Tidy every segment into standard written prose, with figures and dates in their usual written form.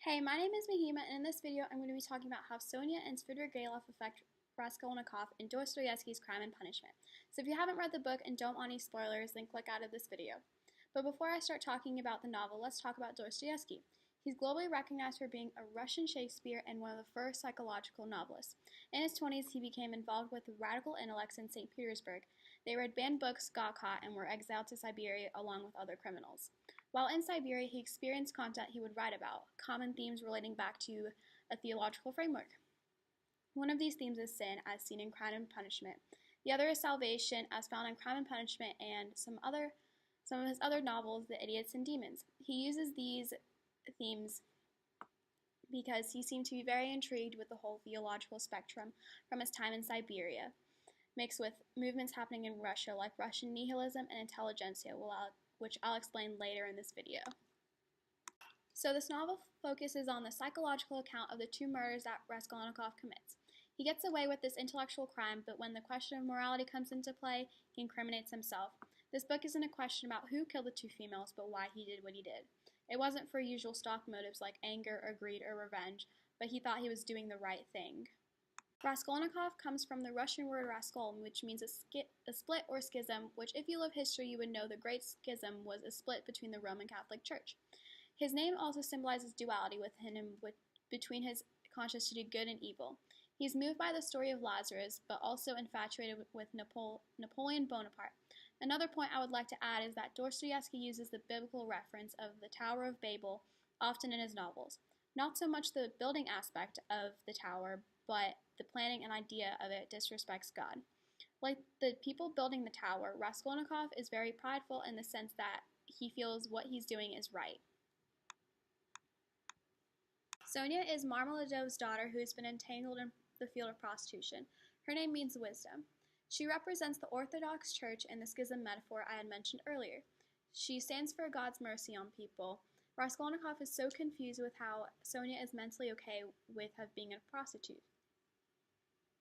Hey, my name is Mahima, and in this video I'm going to be talking about how Sonia and Svidrigailov affect Raskolnikov in Dostoevsky's Crime and Punishment. So if you haven't read the book and don't want any spoilers, then click out of this video. But before I start talking about the novel, let's talk about Dostoevsky. He's globally recognized for being a Russian Shakespeare and one of the first psychological novelists. In his 20s, he became involved with radical intellects in St. Petersburg. They read banned books, got caught, and were exiled to Siberia along with other criminals. While in Siberia, he experienced content he would write about, common themes relating back to a theological framework. One of these themes is sin, as seen in Crime and Punishment. The other is salvation, as found in Crime and Punishment and some of his other novels, The Idiots and Demons. He uses these themes because he seemed to be very intrigued with the whole theological spectrum from his time in Siberia, mixed with movements happening in Russia like Russian nihilism and intelligentsia, which I'll explain later in this video. So this novel focuses on the psychological account of the two murders that Raskolnikov commits. He gets away with this intellectual crime, but when the question of morality comes into play, he incriminates himself. This book isn't a question about who killed the two females, but why he did what he did. It wasn't for usual stock motives like anger or greed or revenge, but he thought he was doing the right thing. Raskolnikov comes from the Russian word raskol, which means a split or schism, which if you love history you would know the Great Schism was a split between the Roman Catholic Church. His name also symbolizes duality within him between his conscience to do good and evil. He's moved by the story of Lazarus, but also infatuated with Napoleon Bonaparte. Another point I would like to add is that Dostoevsky uses the biblical reference of the Tower of Babel often in his novels. Not so much the building aspect of the tower, but the planning and idea of it disrespects God. Like the people building the tower, Raskolnikov is very prideful in the sense that he feels what he's doing is right. Sonia is Marmeladov's daughter who has been entangled in the field of prostitution. Her name means wisdom. She represents the Orthodox Church in the schism metaphor I had mentioned earlier. She stands for God's mercy on people. Raskolnikov is so confused with how Sonia is mentally okay with being a prostitute.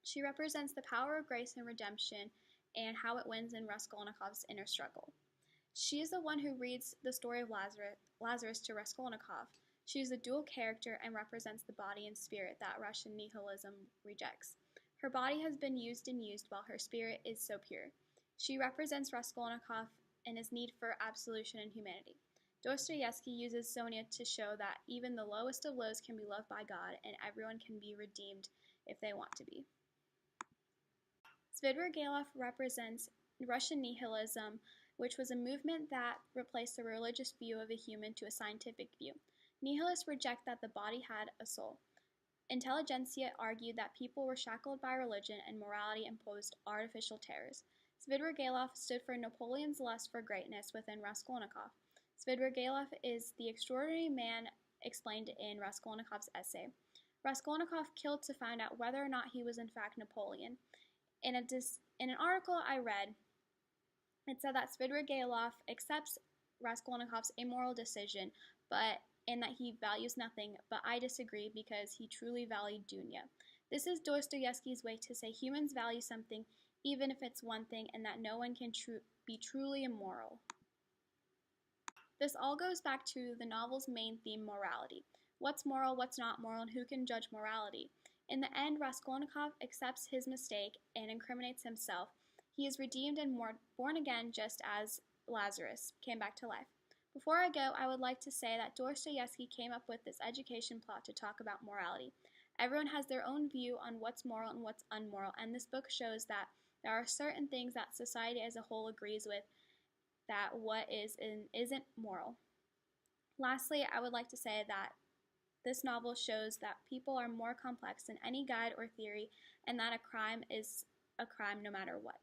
She represents the power of grace and redemption and how it wins in Raskolnikov's inner struggle. She is the one who reads the story of Lazarus to Raskolnikov. She is a dual character and represents the body and spirit that Russian nihilism rejects. Her body has been used and used while her spirit is so pure. She represents Raskolnikov and his need for absolution and humanity. Dostoevsky uses Sonia to show that even the lowest of lows can be loved by God and everyone can be redeemed if they want to be. Svidrigailov represents Russian nihilism, which was a movement that replaced the religious view of a human to a scientific view. Nihilists reject that the body had a soul. Intelligentsia argued that people were shackled by religion and morality imposed artificial terrors. Svidrigailov stood for Napoleon's lust for greatness within Raskolnikov. Svidrigailov is the extraordinary man explained in Raskolnikov's essay. Raskolnikov killed to find out whether or not he was in fact Napoleon. In an article I read, it said that Svidrigailov accepts Raskolnikov's immoral decision, but in that he values nothing, but I disagree because he truly valued Dunya. This is Dostoevsky's way to say humans value something even if it's one thing and that no one can be truly immoral. This all goes back to the novel's main theme, morality. What's moral, what's not moral, and who can judge morality? In the end, Raskolnikov accepts his mistake and incriminates himself. He is redeemed and born again just as Lazarus came back to life. Before I go, I would like to say that Dostoevsky came up with this education plot to talk about morality. Everyone has their own view on what's moral and what's unmoral, and this book shows that there are certain things that society as a whole agrees with that what is and isn't moral. Lastly, I would like to say that this novel shows that people are more complex than any guide or theory, and that a crime is a crime no matter what.